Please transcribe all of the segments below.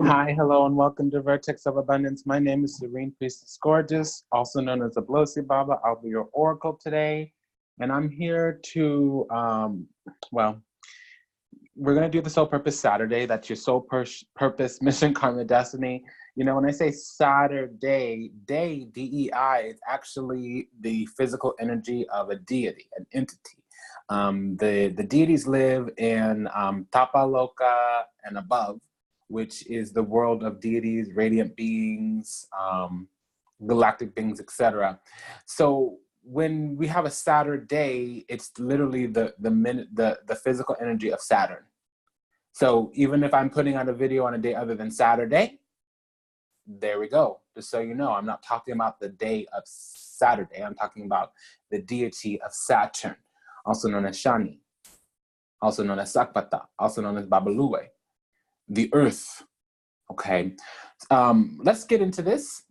Hi, hello, and welcome to Vertex of Abundance. My name is Serene Priestess Gorgeous, also known as Ablossi Baba. I'll be your oracle today, and I'm here to, well, we're going to do the Soul Purpose Saturday. That's your soul purpose, mission, karma, destiny. You know, when I say Saturday, day, D-E-I, it's actually the physical energy of a deity, an entity. The deities live in Tapaloka and above, which is the world of deities, radiant beings, galactic beings, etc. So when we have a Saturday, it's literally the physical energy of Saturn. So even if I'm putting out a video on a day other than Saturday, there we go. Just so you know, I'm not talking about the day of Saturday. I'm talking about the deity of Saturn, also known as Shani, also known as Sakpata, also known as Babalue, the earth. Okay, let's get into this.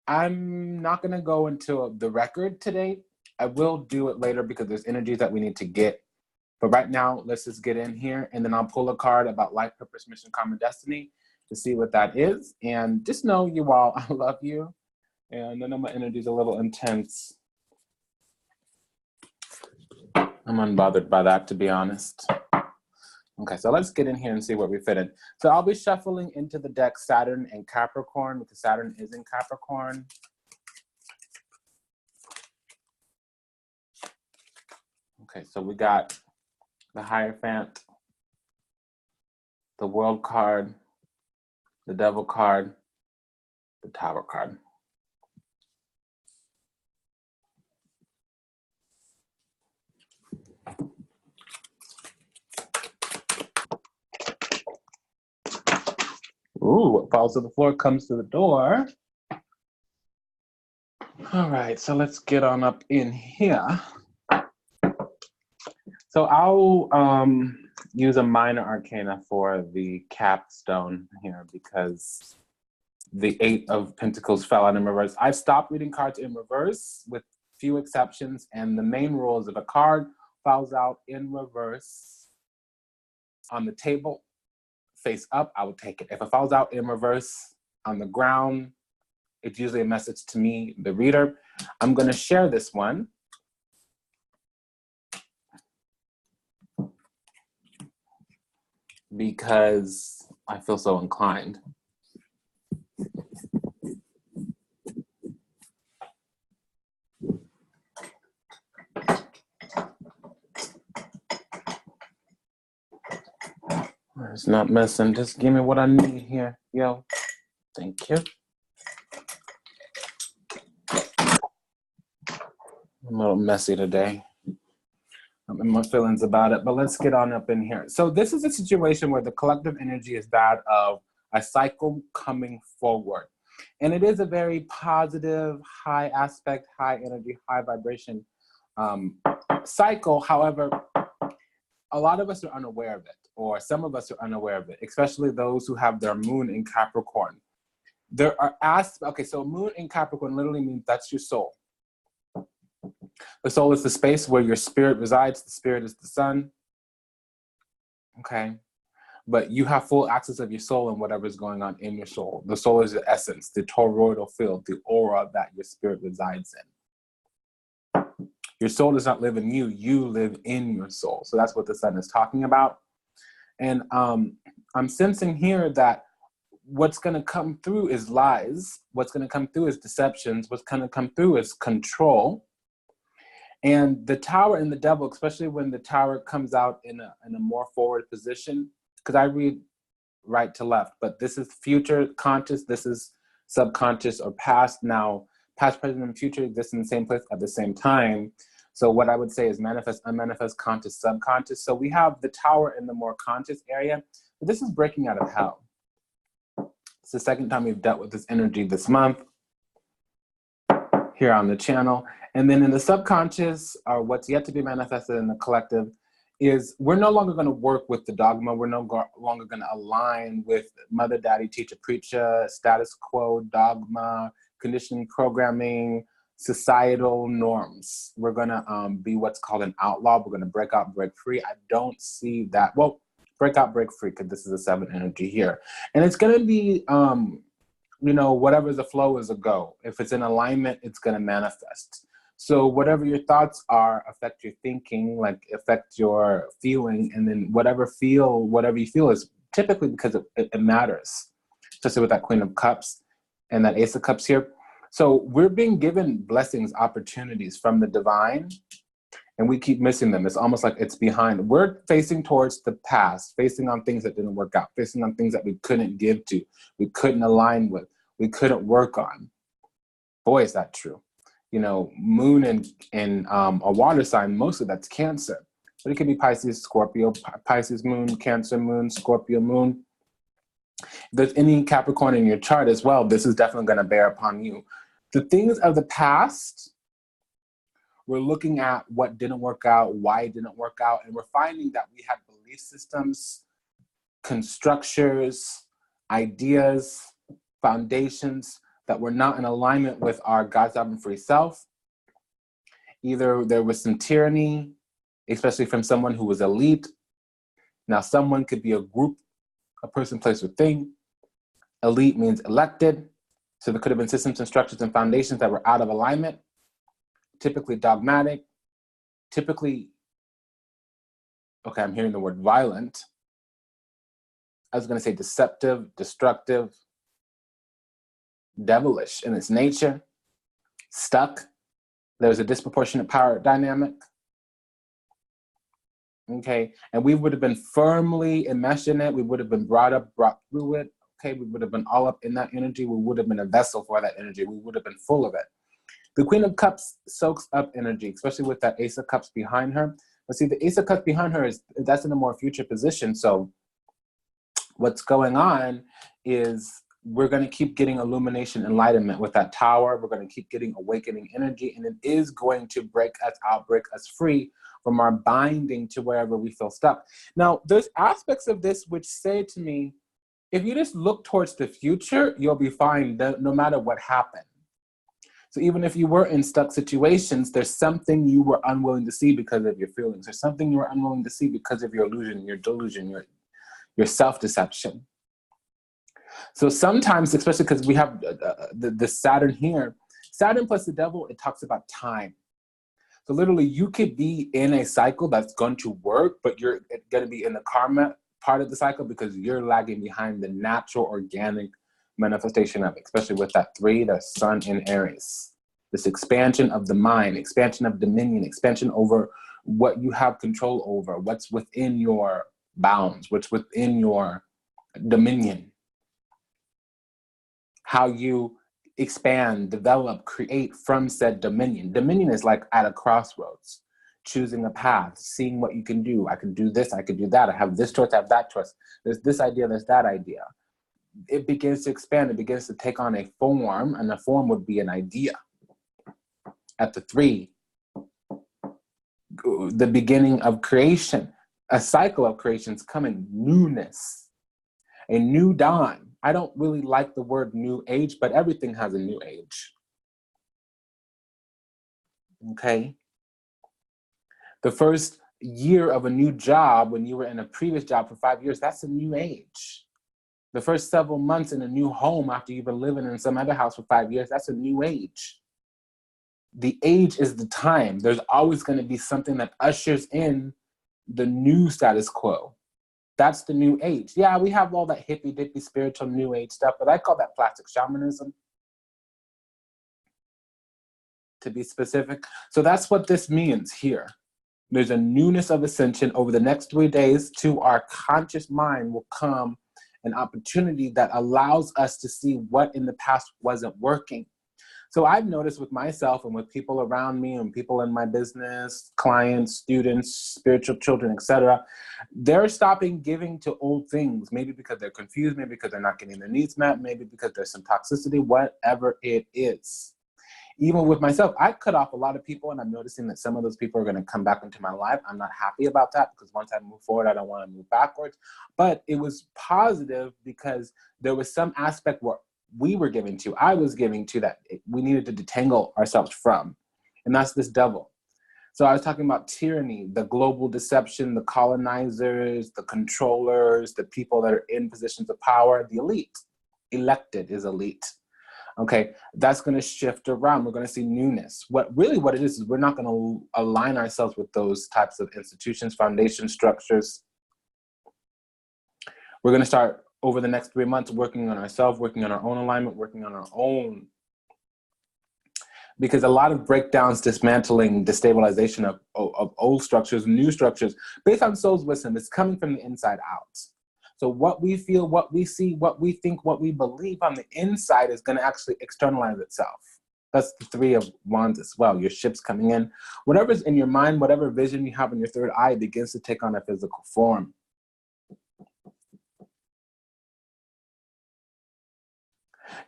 I'm not going to go into the record today. I will do it later because there's energies that we need to get. But right now, let's just get in here, and then I'll pull a card about life, purpose, mission, karma, destiny to see what that is. And just know, you all, I love you. And I know my energy is a little intense. I'm unbothered by that, to be honest. Okay, so let's get in here and see what we fit in. So I'll be shuffling into the deck Saturn and Capricorn because Saturn is in Capricorn. Okay, so we got the Hierophant, the World card, the Devil card, the Tower card. Ooh, what falls to the floor comes to the door. All right, so let's get on up in here. So I'll use a minor arcana for the capstone here because the 8 of Pentacles fell out in reverse. I've stopped reading cards in reverse with few exceptions, and the main rule is if a card falls out in reverse on the table, face up, I will take it. If it falls out in reverse on the ground, it's usually a message to me, the reader. I'm going to share this one. Because I feel so inclined. It's not messing. Just give me what I need here. Yo, thank you. I'm a little messy today. I'm in my feelings about it, but let's get on up in here. So this is a situation where the collective energy is that of a cycle coming forward. And it is a very positive, high aspect, high energy, high vibration cycle. However, a lot of us are unaware of it, or some of us are unaware of it, especially those who have their moon in Capricorn. There are okay, so moon in Capricorn literally means that's your soul. The soul is the space where your spirit resides. The spirit is the sun. Okay. But you have full access of your soul and whatever is going on in your soul. The soul is the essence, the toroidal field, the aura that your spirit resides in. Your soul does not live in you. You live in your soul. So that's what the sun is talking about. And I'm sensing here that what's going to come through is lies. What's going to come through is deceptions. What's going to come through is control. And the Tower and the Devil, especially when the Tower comes out in a more forward position, because I read right to left, but this is future conscious, this is subconscious or past. Now, past, present, and future exist in the same place at the same time. So what I would say is manifest, unmanifest, conscious, subconscious. So we have the Tower in the more conscious area, but this is breaking out of hell. It's the second time we've dealt with this energy this month here on the channel. And then in the subconscious, or what's yet to be manifested in the collective, is we're no longer going to work with the dogma. We're no longer going to align with mother, daddy, teacher, preacher, status quo, dogma, conditioning, programming, societal norms. We're going to be what's called an outlaw. We're going to break out, break free. I don't see that. Well, break out, break free, because this is a 7 energy here. And it's going to be, you know, whatever's a flow is a go. If it's in alignment, it's going to manifest. So whatever your thoughts are affect your thinking, like affect your feeling, and then whatever you feel is typically because it matters, especially with that Queen of Cups and that Ace of Cups here. So we're being given blessings, opportunities from the divine, and we keep missing them. It's almost like it's behind. We're facing towards the past, facing on things that didn't work out, facing on things that we couldn't give to, we couldn't align with, we couldn't work on. Boy, is that true. You know, moon and a water sign, mostly that's Cancer. But it could be Pisces, Scorpio, Pisces moon, Cancer moon, Scorpio moon. If there's any Capricorn in your chart as well, this is definitely going to bear upon you. The things of the past, we're looking at what didn't work out, why it didn't work out, and we're finding that we had belief systems, constructures, ideas, foundations that were not in alignment with our God-sovereign free self. Either there was some tyranny, especially from someone who was elite. Now, someone could be a group, a person, place, or thing. Elite means elected. So there could have been systems and structures and foundations that were out of alignment, typically dogmatic, typically, okay, I'm hearing the word violent. I was going to say deceptive, destructive, devilish in its nature, stuck. There's a disproportionate power dynamic. Okay, and we would have been firmly enmeshed in it. We would have been brought through it. Okay, we would have been all up in that energy. We would have been a vessel for that energy. We would have been full of it. The Queen of Cups soaks up energy, especially with that Ace of Cups behind her. But see, the Ace of Cups behind her that's in a more future position. So what's going on is we're going to keep getting illumination, enlightenment with that Tower. We're going to keep getting awakening energy, and it is going to break us out, break us free from our binding to wherever we feel stuck. Now, there's aspects of this which say to me, if you just look towards the future, you'll be fine no matter what happened. So even if you were in stuck situations, there's something you were unwilling to see because of your feelings. There's something you were unwilling to see because of your illusion, your delusion, your self-deception. So sometimes, especially because we have the Saturn here, Saturn plus the devil, it talks about time. So literally you could be in a cycle that's going to work, but you're going to be in the karma part of the cycle because you're lagging behind the natural organic manifestation of it, especially with that 3, the Sun in Aries. This expansion of the mind, expansion of dominion, expansion over what you have control over, what's within your bounds, what's within your dominion. How you expand, develop, create from said dominion. Dominion is like at a crossroads, choosing a path, seeing what you can do. I can do this, I can do that. I have this choice, I have that choice. There's this idea, there's that idea. It begins to expand, it begins to take on a form, and the form would be an idea. At the 3, the beginning of creation, a cycle of creation's coming, newness, a new dawn. I don't really like the word new age, but everything has a new age. Okay? The first year of a new job, when you were in a previous job for 5 years, that's a new age. The first several months in a new home after you've been living in some other house for 5 years, that's a new age. The age is the time. There's always going to be something that ushers in the new status quo. That's the new age. Yeah, we have all that hippy-dippy spiritual new age stuff, but I call that plastic shamanism, to be specific. So that's what this means here. There's a newness of ascension. Over the next 3 days, to our conscious mind will come an opportunity that allows us to see what in the past wasn't working. So I've noticed with myself and with people around me and people in my business, clients, students, spiritual children, etc., they're stopping giving to old things, maybe because they're confused, maybe because they're not getting their needs met, maybe because there's some toxicity, whatever it is. Even with myself, I cut off a lot of people, and I'm noticing that some of those people are going to come back into my life. I'm not happy about that because once I move forward, I don't want to move backwards. But it was positive because there was some aspect where we were giving to, I was giving to, that we needed to detangle ourselves from. And that's this devil. So I was talking about tyranny, the global deception, the colonizers, the controllers, the people that are in positions of power, the elite. Elected is elite. Okay, that's going to shift around. We're going to see newness. What it is we're not going to align ourselves with those types of institutions, foundation structures. We're going to start over the next 3 months working on ourselves, working on our own alignment, working on our own. Because a lot of breakdowns, dismantling, destabilization of old structures, new structures, based on soul's wisdom, is coming from the inside out. So what we feel, what we see, what we think, what we believe on the inside is going to actually externalize itself. That's the 3 of Wands as well. Your ship's coming in. Whatever's in your mind, whatever vision you have in your third eye begins to take on a physical form.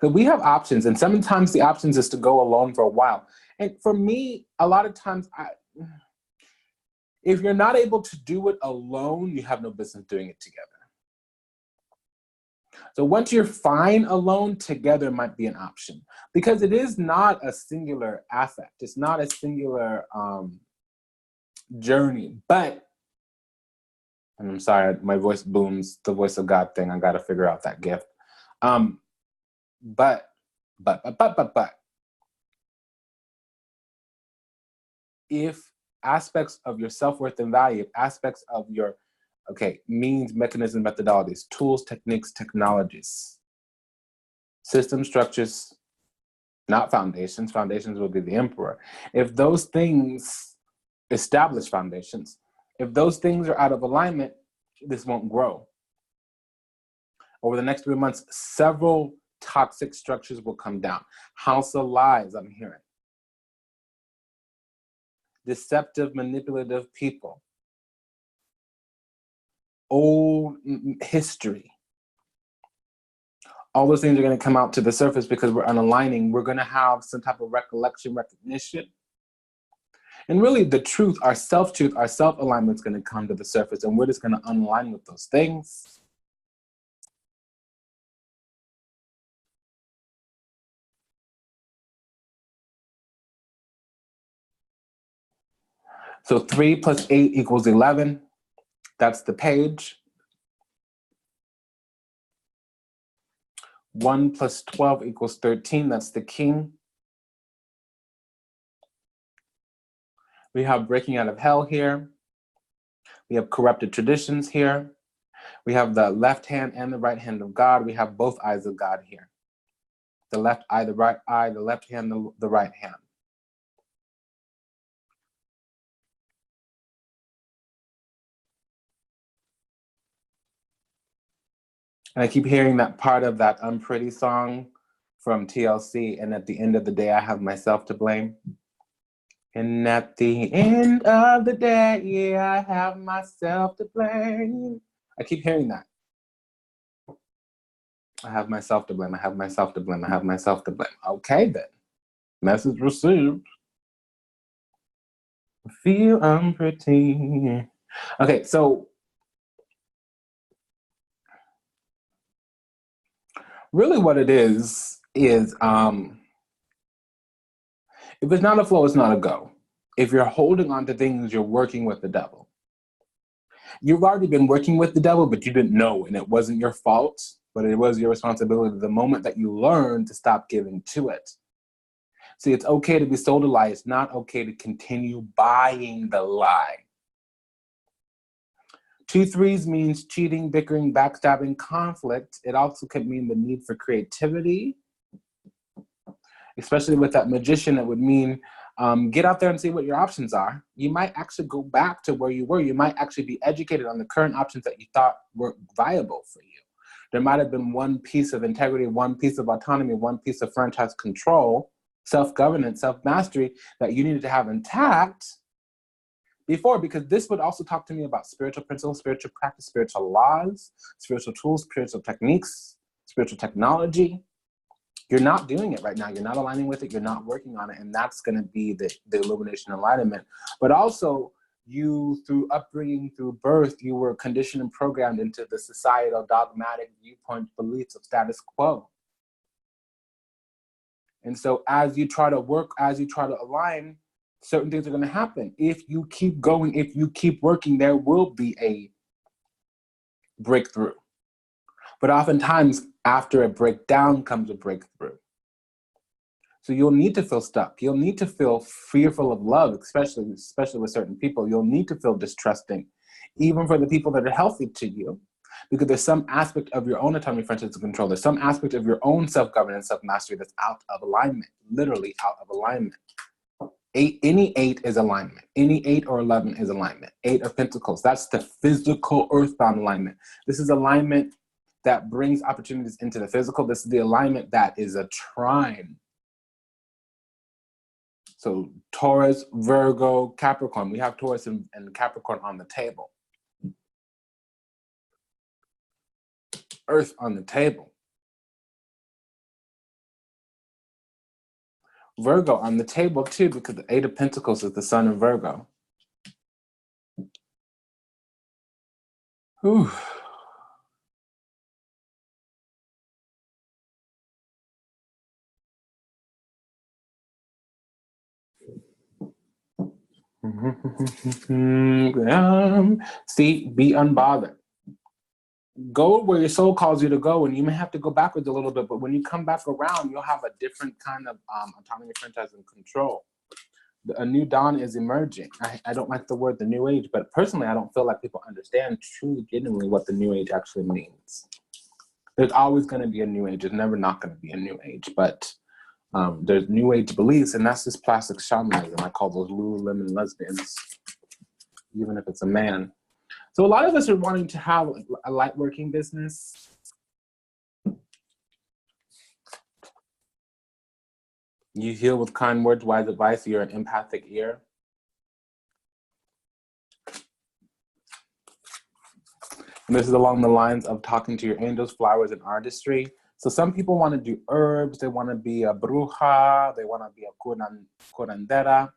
Because we have options, and sometimes the options is to go alone for a while. And for me, a lot of times, if you're not able to do it alone, you have no business doing it together. So once you're fine alone, together might be an option, because it is not a singular affect. It's not a singular journey. But, and I'm sorry, my voice booms, the voice of God thing. I got to figure out that gift. But, if aspects of your self-worth and value, aspects of your means, mechanisms, methodologies, tools, techniques, technologies, system structures, not foundations. Foundations will be the emperor. If those things, establish foundations, if those things are out of alignment, this won't grow. Over the next 3 months, several toxic structures will come down. House of lies, I'm hearing. Deceptive, manipulative people. Old history. All those things are going to come out to the surface because we're unaligning. We're going to have some type of recollection, recognition. And really the truth, our self-truth, our self-alignment is going to come to the surface, and we're just going to unaligned with those things. So 3 plus 8 equals 11. That's the page. 1 plus 12 equals 13. That's the king. We have breaking out of hell here. We have corrupted traditions here. We have the left hand and the right hand of God. We have both eyes of God here. The left eye, the right eye, the left hand, the right hand. And I keep hearing that part of that Unpretty song from TLC, and at the end of the day, I have myself to blame. And at the end of the day, yeah, I have myself to blame. I keep hearing that. I have myself to blame, I have myself to blame, I have myself to blame. Okay then, message received. Feel unpretty. Okay, so really what it is if it's not a flow, it's not a go. If you're holding on to things, you're working with the devil. You've already been working with the devil, but you didn't know, and it wasn't your fault, but it was your responsibility the moment that you learned to stop giving to it. See, it's okay to be sold a lie. It's not okay to continue buying the lie. 2 3s means cheating, bickering, backstabbing, conflict. It also could mean the need for creativity. Especially with that magician, it would mean get out there and see what your options are. You might actually go back to where you were. You might actually be educated on the current options that you thought were viable for you. There might have been one piece of integrity, one piece of autonomy, one piece of franchise control, self-governance, self-mastery that you needed to have intact before, because this would also talk to me about spiritual principles, spiritual practice, spiritual laws, spiritual tools, spiritual techniques, spiritual technology. You're not doing it right now. You're not aligning with it. You're not working on it. And that's going to be the illumination enlightenment. But also, you, through upbringing, through birth, you were conditioned and programmed into the societal dogmatic viewpoint beliefs of status quo. And so as you try to work, as you try to align, certain things are going to happen. If you keep going, if you keep working, there will be a breakthrough. But oftentimes, after a breakdown comes a breakthrough. So you'll need to feel stuck. You'll need to feel fearful of love, especially with certain people. You'll need to feel distrusting, even for the people that are healthy to you, because there's some aspect of your own autonomy, friendship, and control. There's some aspect of your own self-governance, self-mastery that's out of alignment, literally out of alignment. Any 8 is alignment. Any 8 or 11 is alignment. 8 of Pentacles, that's the physical earthbound alignment. This is alignment that brings opportunities into the physical. This is the alignment that is a trine. So Taurus, Virgo, Capricorn. We have Taurus and Capricorn on the table. Earth on the table. Virgo on the table too, because the 8 of Pentacles is the sun of Virgo. Whew. See, be unbothered. Go where your soul calls you to go, and you may have to go backwards a little bit, but when you come back around, you'll have a different kind of autonomy, franchise, and control. A new dawn is emerging. I don't like the word the new age, but personally, I don't feel like people understand truly, genuinely what the new age actually means. There's always going to be a new age. There's never not going to be a new age, but there's new age beliefs, and that's just plastic shamanism. I call those Lululemon lesbians, even if it's a man. So a lot of us are wanting to have a light working business. You heal with kind words, wise advice. You're an empathic ear. And this is along the lines of talking to your angels, flowers, and artistry. So some people want to do herbs. They want to be a bruja. They want to be a curandera.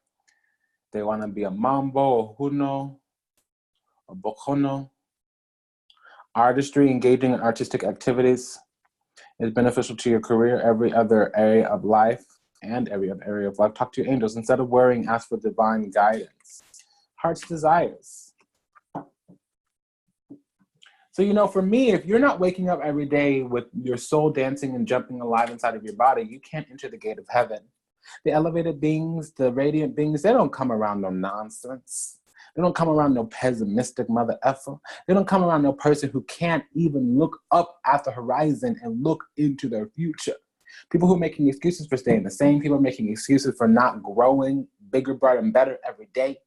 They want to be a mambo, a huno, a bocono. Artistry, engaging in artistic activities is beneficial to your career, every other area of life, and every other area of life. Talk to your angels. Instead of worrying, ask for divine guidance. Heart's desires. So, you know, for me, if you're not waking up every day with your soul dancing and jumping alive inside of your body, you can't enter the gate of heaven. The elevated beings, the radiant beings, they don't come around no nonsense. They don't come around no pessimistic mother effer. They don't come around no person who can't even look up at the horizon and look into their future. People who are making excuses for staying the same. People are making excuses for not growing bigger, brighter, and better every day.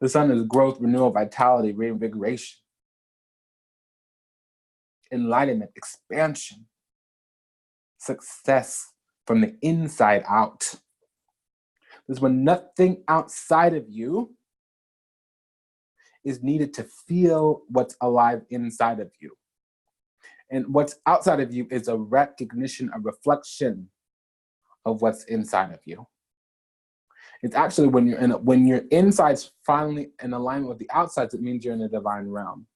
The sun is growth, renewal, vitality, reinvigoration, enlightenment, expansion, success from the inside out. This is when nothing outside of you is needed to feel what's alive inside of you. And what's outside of you is a recognition, a reflection of what's inside of you. It's actually when your inside's finally in alignment with the outsides, it means you're in the divine realm.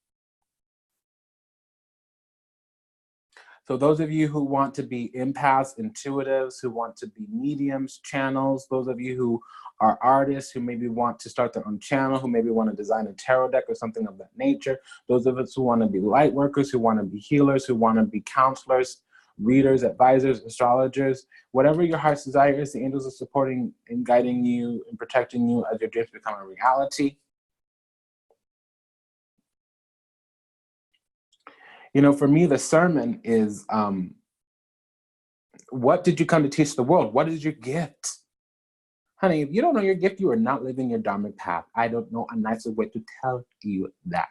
So those of you who want to be empaths, intuitives, who want to be mediums, channels, those of you who are artists, who maybe want to start their own channel, who maybe want to design a tarot deck or something of that nature, those of us who want to be light workers, who want to be healers, who want to be counselors, readers, advisors, astrologers, whatever your heart's desire is, the angels are supporting and guiding you and protecting you as your dreams become a reality. You know, for me, the sermon is, what did you come to teach the world? What is your gift? Honey, if you don't know your gift, you are not living your dharmic path. I don't know a nicer way to tell you that.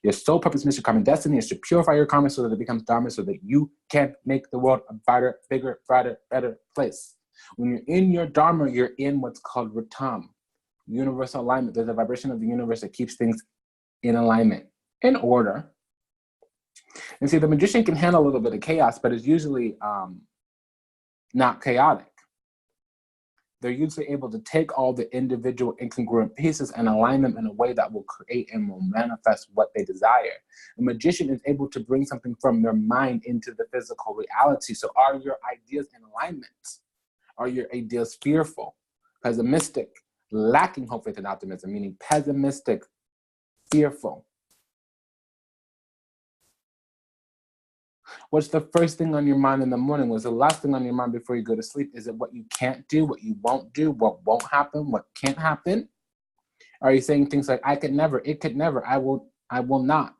Your soul purpose, mission, karma, destiny is to purify your karma so that it becomes dharma, so that you can make the world a brighter, bigger, brighter, better place. When you're in your dharma, you're in what's called ritam, universal alignment. There's a vibration of the universe that keeps things in alignment, in order. And see, the magician can handle a little bit of chaos, but it's usually not chaotic. they're usually able to take all the individual incongruent pieces and align them in a way that will create and will manifest what they desire. A magician is able to bring something from their mind into the physical reality. So are your ideas in alignment? Are your ideas fearful, pessimistic, lacking hope, faith, and optimism, meaning pessimistic, fearful? What's the first thing on your mind in the morning? What's the last thing on your mind before you go to sleep? Is it what you can't do, what you won't do, what won't happen, what can't happen? Are you saying things like, I could never, it could never, I will not?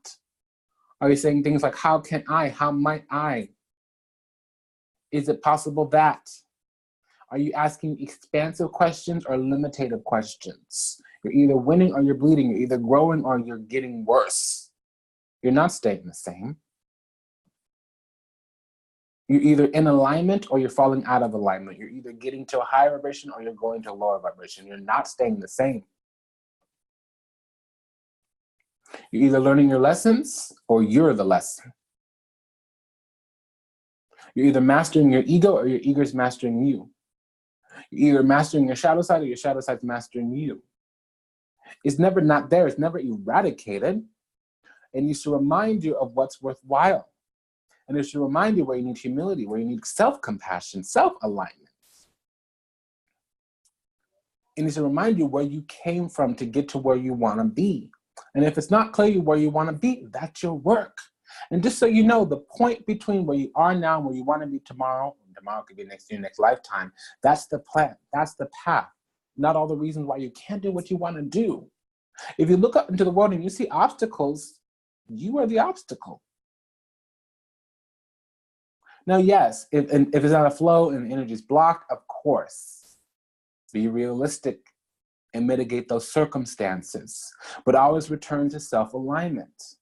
Are you saying things like, how can I, how might I? Is it possible that? Are you asking expansive questions or limitative questions? You're either winning or you're bleeding. You're either growing or you're getting worse. You're not staying the same. You're either in alignment or you're falling out of alignment. You're either getting to a higher vibration or you're going to a lower vibration. You're not staying the same. You're either learning your lessons or you're the lesson. You're either mastering your ego or your ego's mastering you. You're either mastering your shadow side or your shadow side's mastering you. It's never not there. It's never eradicated. And it should remind you of what's worthwhile. And it should remind you where you need humility, where you need self-compassion, self-alignment. And it should remind you where you came from to get to where you want to be. And if it's not clear where you want to be, that's your work. And just so you know, the point between where you are now and where you want to be tomorrow could be next year, next lifetime, that's the plan, that's the path. Not all the reasons why you can't do what you want to do. If you look up into the world and you see obstacles, you are the obstacle. Now, yes, if it's not a flow and the energy is blocked, of course, be realistic and mitigate those circumstances, but always return to self-alignment.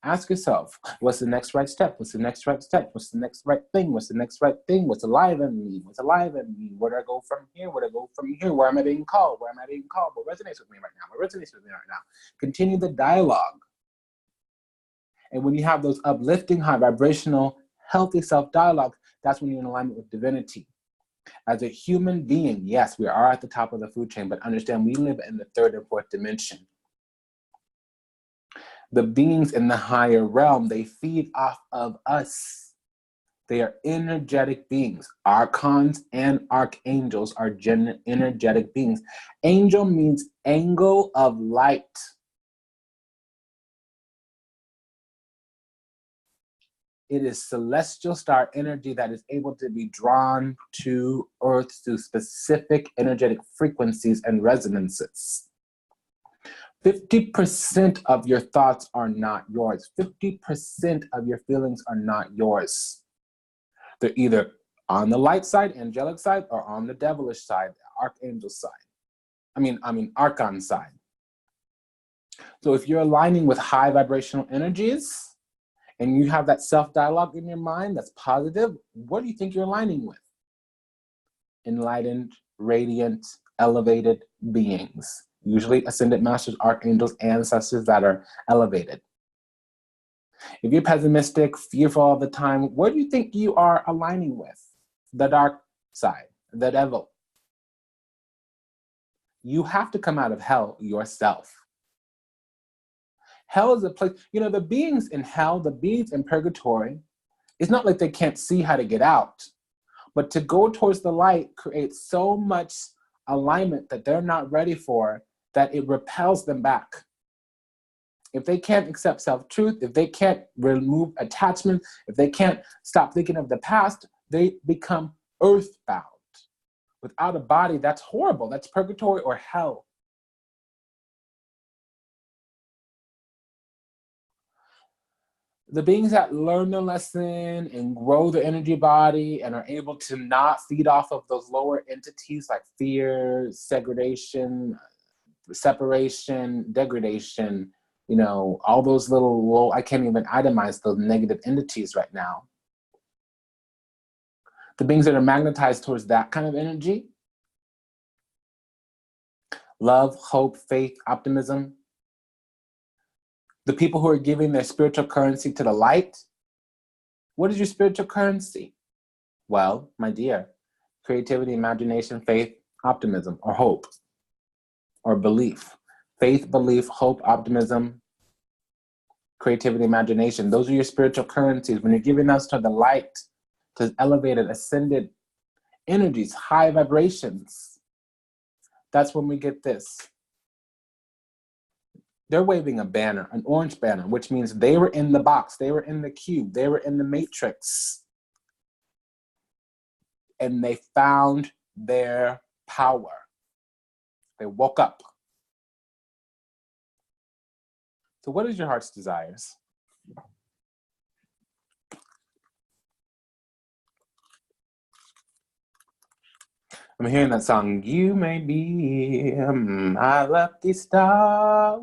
Ask yourself, what's the next right step? What's the next right step? What's the next right thing? What's the next right thing? What's alive in me? What's alive in me? Where do I go from here? Where do I go from here? Where am I being called? Where am I being called? What resonates with me right now? What resonates with me right now? Continue the dialogue. And when you have those uplifting, high vibrational, healthy self-dialogue, that's when you're in alignment with divinity. As a human being, yes, we are at the top of the food chain, but understand we live in the third and fourth dimension. The beings in the higher realm, they feed off of us. They are energetic beings. Archons and archangels are energetic beings. Angel means angle of light. It is celestial star energy that is able to be drawn to Earth through specific energetic frequencies and resonances. 50% of your thoughts are not yours. 50% of your feelings are not yours. They're either on the light side, angelic side, or on the devilish side, archangel side. I mean, archon side. So if you're aligning with high vibrational energies and you have that self-dialogue in your mind that's positive, what do you think you're aligning with? Enlightened, radiant, elevated beings. Usually ascended masters, archangels, ancestors that are elevated. If you're pessimistic, fearful all the time, what do you think you are aligning with? The dark side, the devil. You have to come out of hell yourself. Hell is a place, you know, the beings in hell, the beings in purgatory, it's not like they can't see how to get out, but to go towards the light creates so much alignment that they're not ready for, that it repels them back. If they can't accept self-truth, if they can't remove attachment, if they can't stop thinking of the past, they become earthbound. Without a body, that's horrible. That's purgatory or hell. The beings that learn their lesson and grow their energy body and are able to not feed off of those lower entities like fear, segregation, separation, degradation, you know, all those little low, I can't even itemize those negative entities right now. The beings that are magnetized towards that kind of energy, love, hope, faith, optimism, the people who are giving their spiritual currency to the light, what is your spiritual currency? Well, my dear, creativity, imagination, faith, optimism, or hope, or belief. Faith, belief, hope, optimism, creativity, imagination. Those are your spiritual currencies. When you're giving us to the light, to elevated, ascended energies, high vibrations, that's when we get this. They're waving a banner, an orange banner, which means they were in the box, they were in the cube, they were in the matrix, and they found their power. They woke up. So what is your heart's desires? I'm hearing that song, you may be my lucky star.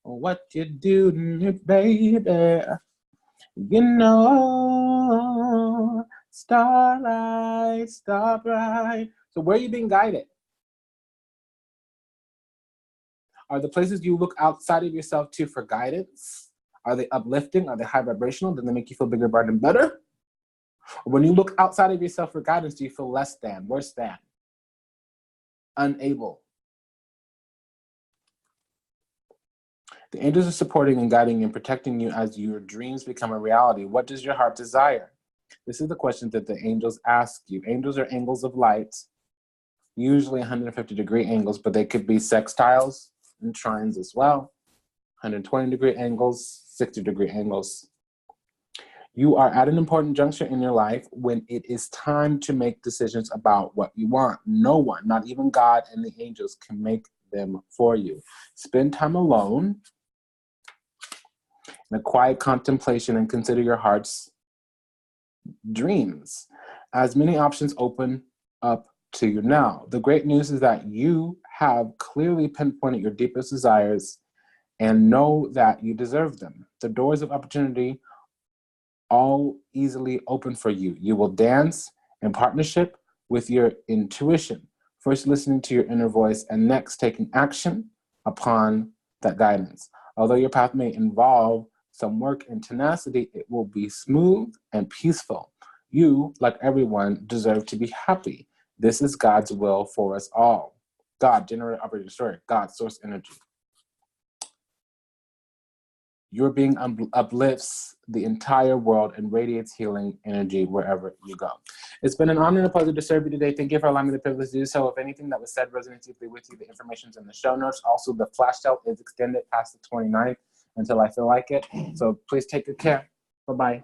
What you do to me, baby, you know, starlight, star bright. So where are you being guided? Are the places you look outside of yourself to for guidance? Are they uplifting? Are they high vibrational? Do they make you feel bigger, brighter, and better? Or when you look outside of yourself for guidance, do you feel less than, worse than, unable? The angels are supporting and guiding you and protecting you as your dreams become a reality. What does your heart desire? This is the question that the angels ask you. Angels are angles of light, usually 150-degree angles, but they could be sextiles and trines as well. 120-degree angles, 60-degree angles. You are at an important juncture in your life when it is time to make decisions about what you want. No one, not even God and the angels, can make them for you. Spend time alone in a quiet contemplation and consider your heart's dreams. As many options open up to you now. The great news is that you have clearly pinpointed your deepest desires and know that you deserve them. The doors of opportunity all easily open for you. You will dance in partnership with your intuition, first listening to your inner voice and next taking action upon that guidance. Although your path may involve some work and tenacity, it will be smooth and peaceful. You, like everyone, deserve to be happy. This is God's will for us all. God, generator, operator, destroyer, God, source energy. Your being uplifts the entire world and radiates healing energy wherever you go. It's been an honor and a pleasure to serve you today. Thank you for allowing me the privilege to do so. If anything that was said resonates deeply with you, the information is in the show notes. Also, the flash sale is extended past the 29th until I feel like it. So please take good care. Bye-bye.